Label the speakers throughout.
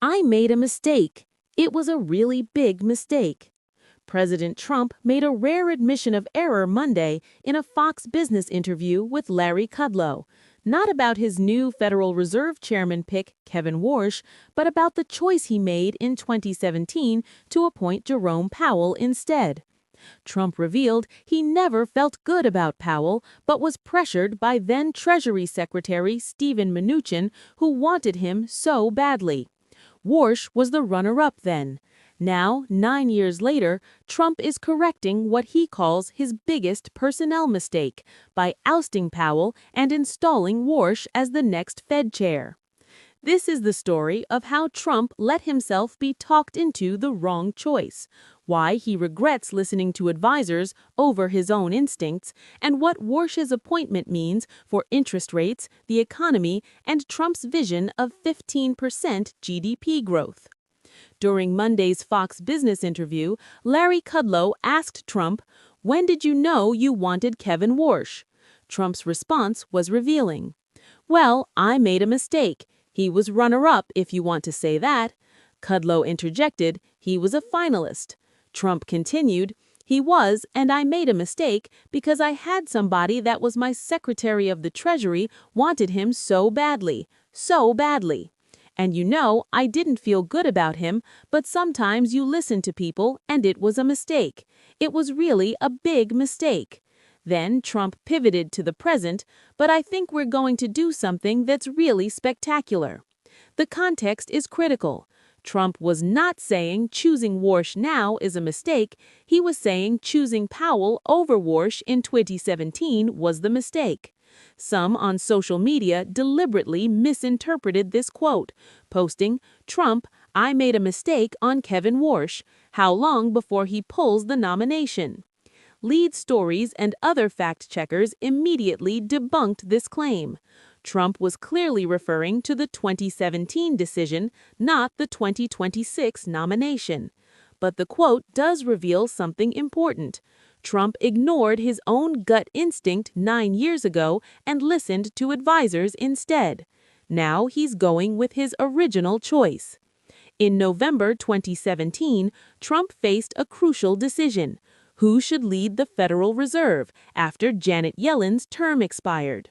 Speaker 1: I made a mistake. It was a really big mistake. President Trump made a rare admission of error Monday in a Fox Business interview with Larry Kudlow, not about his new Federal Reserve Chairman pick, Kevin Warsh, but about the choice he made in 2017 to appoint Jerome Powell instead. Trump revealed he never felt good about Powell, but was pressured by then-Treasury Secretary Steven Mnuchin, who wanted him so badly. Warsh was the runner-up then. Now, 9 years later, Trump is correcting what he calls his biggest personnel mistake by ousting Powell and installing Warsh as the next Fed chair. This is the story of how Trump let himself be talked into the wrong choice, why he regrets listening to advisors over his own instincts, and what Warsh's appointment means for interest rates, the economy, and Trump's vision of 15% GDP growth. During Monday's Fox Business interview, Larry Kudlow asked Trump, "When did you know you wanted Kevin Warsh?" Trump's response was revealing. "Well, I made a mistake. He was runner-up, if you want to say that." Kudlow interjected, "He was a finalist." Trump continued, "He was, and I made a mistake because I had somebody that was my Secretary of the Treasury wanted him so badly, so badly. And you know, I didn't feel good about him, but sometimes you listen to people and it was a mistake. It was really a big mistake." Then Trump pivoted to the present, "But I think we're going to do something that's really spectacular." The context is critical. Trump was not saying choosing Warsh now is a mistake. He was saying choosing Powell over Warsh in 2017 was the mistake. Some on social media deliberately misinterpreted this quote, posting, "Trump, I made a mistake on Kevin Warsh. How long before he pulls the nomination?" Lead Stories and other fact-checkers immediately debunked this claim. Trump was clearly referring to the 2017 decision, not the 2026 nomination. But the quote does reveal something important. Trump ignored his own gut instinct 9 years ago and listened to advisors instead. Now he's going with his original choice. In November 2017, Trump faced a crucial decision. Who should lead the Federal Reserve after Janet Yellen's term expired?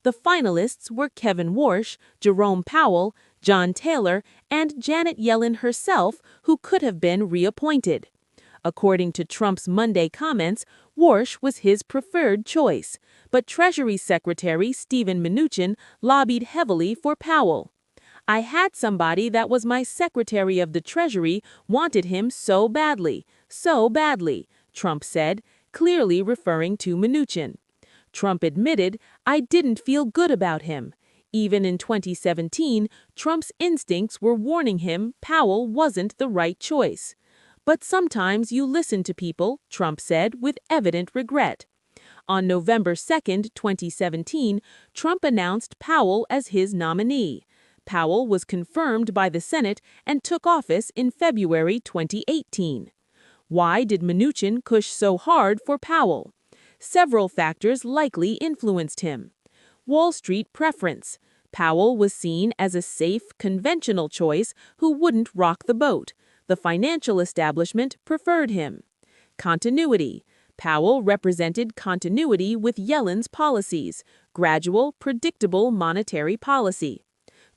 Speaker 1: The finalists were Kevin Warsh, Jerome Powell, John Taylor, and Janet Yellen herself, who could have been reappointed. According to Trump's Monday comments, Warsh was his preferred choice, but Treasury Secretary Steven Mnuchin lobbied heavily for Powell. "I had somebody that was my Secretary of the Treasury wanted him so badly, Trump said, clearly referring to Mnuchin. Trump admitted, "I didn't feel good about him." Even in 2017, Trump's instincts were warning him Powell wasn't the right choice. "But sometimes you listen to people," Trump said with evident regret. On November 2, 2017, Trump announced Powell as his nominee. Powell was confirmed by the Senate and took office in February 2018. Why did Mnuchin push so hard for Powell? Several factors likely influenced him. Wall Street preference. Powell was seen as a safe, conventional choice who wouldn't rock the boat. The financial establishment preferred him. Continuity. Powell represented continuity with Yellen's policies, gradual, predictable monetary policy.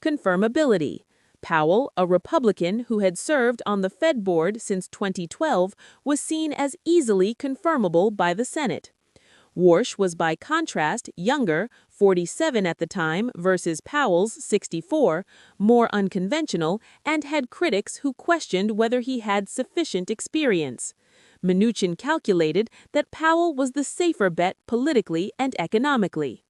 Speaker 1: Confirmability. Powell, a Republican who had served on the Fed board since 2012, was seen as easily confirmable by the Senate. Warsh was by contrast younger, 47 at the time versus Powell's 64, more unconventional, and had critics who questioned whether he had sufficient experience. Mnuchin calculated that Powell was the safer bet politically and economically.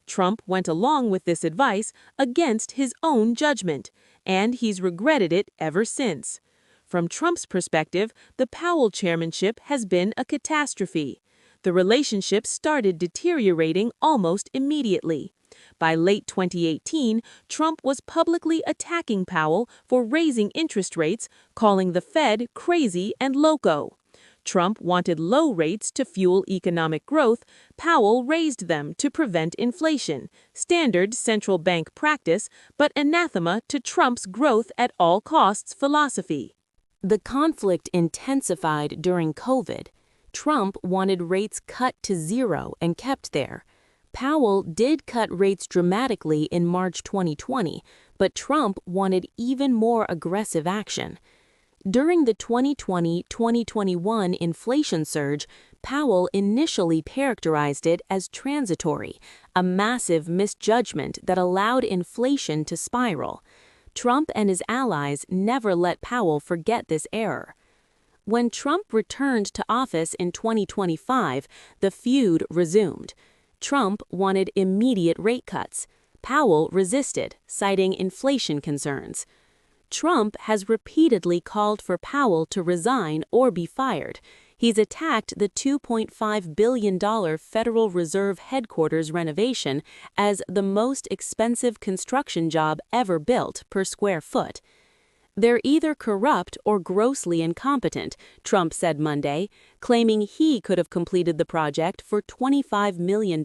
Speaker 1: Trump went along with this advice against his own judgment, and he's regretted it ever since. From Trump's perspective, the Powell chairmanship has been a catastrophe. The relationship started deteriorating almost immediately. By late 2018, Trump was publicly attacking Powell for raising interest rates, calling the Fed crazy and loco. Trump wanted low rates to fuel economic growth. Powell raised them to prevent inflation, standard central bank practice, but anathema to Trump's growth at all costs philosophy. The conflict intensified during COVID. Trump wanted rates cut to zero and kept there. Powell did cut rates dramatically in March 2020, but Trump wanted even more aggressive action. During the 2020-2021 inflation surge, Powell initially characterized it as transitory, a massive misjudgment that allowed inflation to spiral. Trump and his allies never let Powell forget this error. When Trump returned to office in 2025, the feud resumed. Trump wanted immediate rate cuts. Powell resisted, citing inflation concerns. Trump has repeatedly called for Powell to resign or be fired. He's attacked the $2.5 billion Federal Reserve headquarters renovation as the most expensive construction job ever built per square foot. They're either corrupt or grossly incompetent, Trump said Monday, claiming he could have completed the project for $25 million.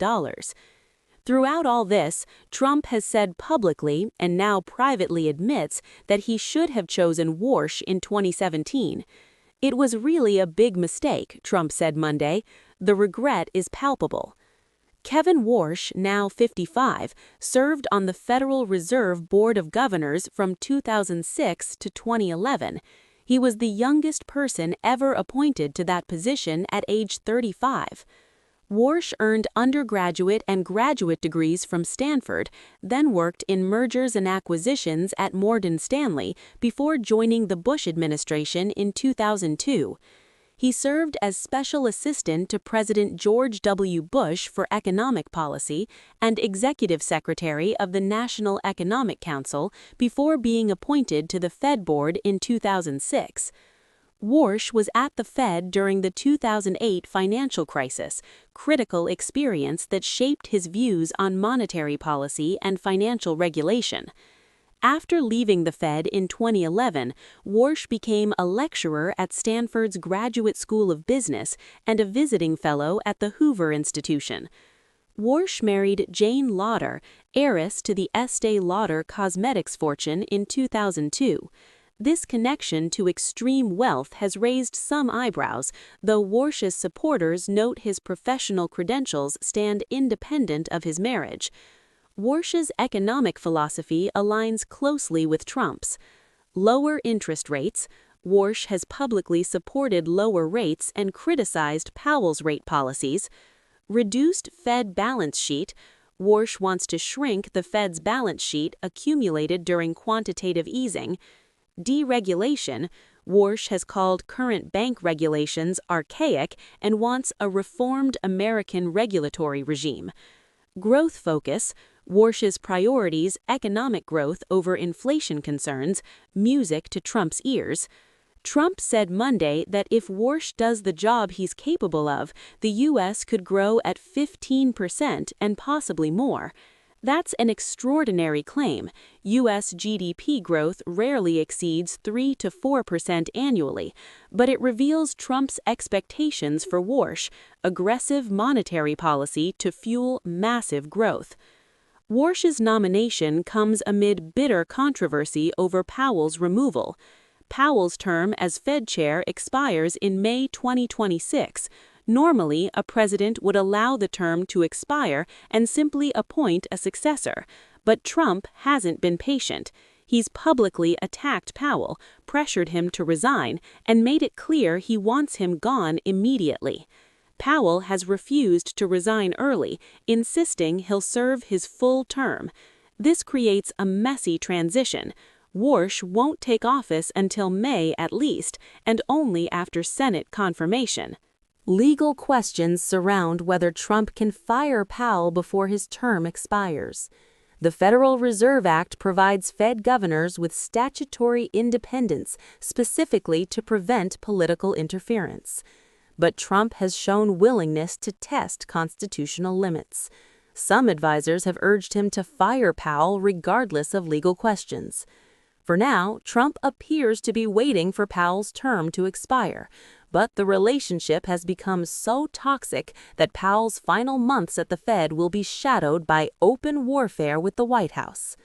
Speaker 1: Throughout all this, Trump has said publicly and now privately admits that he should have chosen Warsh in 2017. It was really a big mistake, Trump said Monday. The regret is palpable. Kevin Warsh, now 55, served on the Federal Reserve Board of Governors from 2006 to 2011. He was the youngest person ever appointed to that position at age 35. Warsh earned undergraduate and graduate degrees from Stanford, then worked in mergers and acquisitions at Morgan Stanley before joining the Bush administration in 2002. He served as special assistant to President George W. Bush for economic policy and executive secretary of the National Economic Council before being appointed to the Fed board in 2006. Warsh was at the Fed during the 2008 financial crisis, critical experience that shaped his views on monetary policy and financial regulation. After leaving the Fed in 2011, Warsh became a lecturer at Stanford's Graduate School of Business and a visiting fellow at the Hoover Institution. Warsh married Jane Lauder, heiress to the Estee Lauder cosmetics fortune, in 2002. This connection to extreme wealth has raised some eyebrows, though Warsh's supporters note his professional credentials stand independent of his marriage. Warsh's economic philosophy aligns closely with Trump's. Lower interest rates. Warsh has publicly supported lower rates and criticized Powell's rate policies. Reduced Fed balance sheet. Warsh wants to shrink the Fed's balance sheet accumulated during quantitative easing. Deregulation. Warsh has called current bank regulations archaic and wants a reformed American regulatory regime. Growth focus. Warsh's priorities economic growth over inflation concerns, music to Trump's ears. Trump said Monday that if Warsh does the job he's capable of, the U.S. could grow at 15% and possibly more. That's an extraordinary claim. U.S. GDP growth rarely exceeds 3 to 4% annually, but it reveals Trump's expectations for Warsh, aggressive monetary policy to fuel massive growth. Warsh's nomination comes amid bitter controversy over Powell's removal. Powell's term as Fed chair expires in May 2026. Normally, a president would allow the term to expire and simply appoint a successor, but Trump hasn't been patient. He's publicly attacked Powell, pressured him to resign, and made it clear he wants him gone immediately. Powell has refused to resign early, insisting he'll serve his full term. This creates a messy transition. Warsh won't take office until May at least, and only after Senate confirmation. Legal questions surround whether Trump can fire Powell before his term expires. The Federal Reserve Act provides Fed governors with statutory independence specifically to prevent political interference. But Trump has shown willingness to test constitutional limits. Some advisors have urged him to fire Powell regardless of legal questions. For now, Trump appears to be waiting for Powell's term to expire. But the relationship has become so toxic that Powell's final months at the Fed will be shadowed by open warfare with the White House.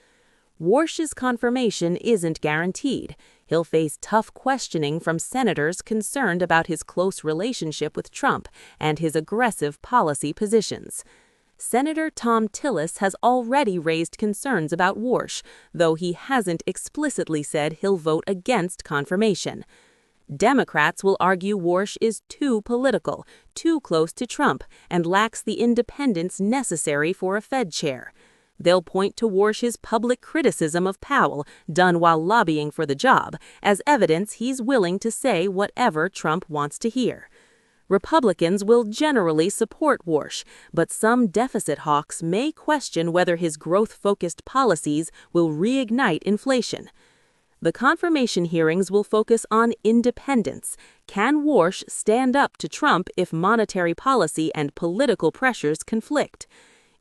Speaker 1: Warsh's confirmation isn't guaranteed. He'll face tough questioning from senators concerned about his close relationship with Trump and his aggressive policy positions. Senator Thom Tillis has already raised concerns about Warsh, though he hasn't explicitly said he'll vote against confirmation. Democrats will argue Warsh is too political, too close to Trump, and lacks the independence necessary for a Fed chair. They'll point to Warsh's public criticism of Powell, done while lobbying for the job, as evidence he's willing to say whatever Trump wants to hear. Republicans will generally support Warsh, but some deficit hawks may question whether his growth-focused policies will reignite inflation. The confirmation hearings will focus on independence. Can Warsh stand up to Trump if monetary policy and political pressures conflict?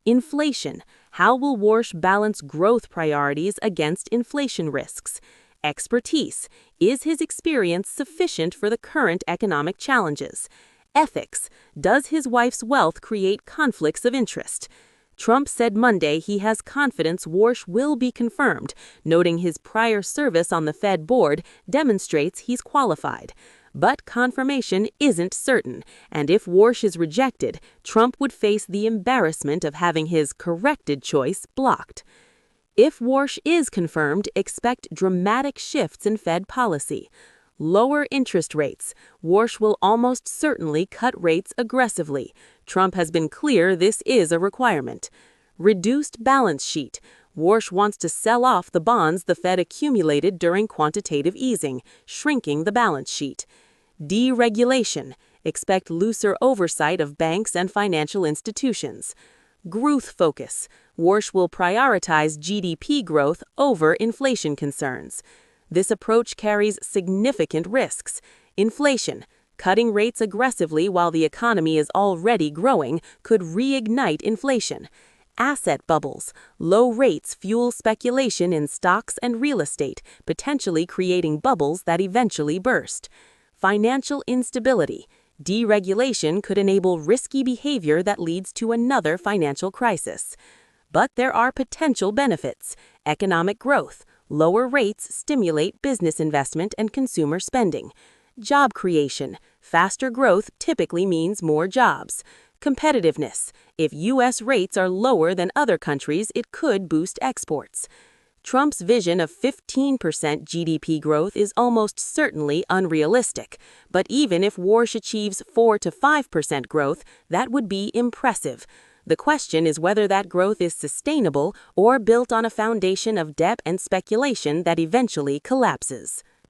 Speaker 1: Inflation. How will Warsh balance growth priorities against inflation risks? Expertise. Is his experience sufficient for the current economic challenges? Ethics. Does his wife's wealth create conflicts of interest? Trump said Monday he has confidence Warsh will be confirmed, noting his prior service on the Fed board demonstrates he's qualified. But confirmation isn't certain, and if Warsh is rejected, Trump would face the embarrassment of having his corrected choice blocked. If Warsh is confirmed, expect dramatic shifts in Fed policy. Lower interest rates. Warsh will almost certainly cut rates aggressively. Trump has been clear this is a requirement. Reduced balance sheet. Warsh wants to sell off the bonds the Fed accumulated during quantitative easing, shrinking the balance sheet. Deregulation. Expect looser oversight of banks and financial institutions. Growth focus. Warsh will prioritize GDP growth over inflation concerns. This approach carries significant risks. Inflation. Cutting rates aggressively while the economy is already growing could reignite inflation. Asset bubbles. Low rates fuel speculation in stocks and real estate, potentially creating bubbles that eventually burst. Financial instability. Deregulation could enable risky behavior that leads to another financial crisis. But there are potential benefits. Economic growth. Lower rates stimulate business investment and consumer spending. Job creation. Faster growth typically means more jobs. Competitiveness. If U.S. rates are lower than other countries, it could boost exports. Trump's vision of 15% GDP growth is almost certainly unrealistic, but even if Warsh achieves 4 to 5% growth, that would be impressive. The question is whether that growth is sustainable or built on a foundation of debt and speculation that eventually collapses.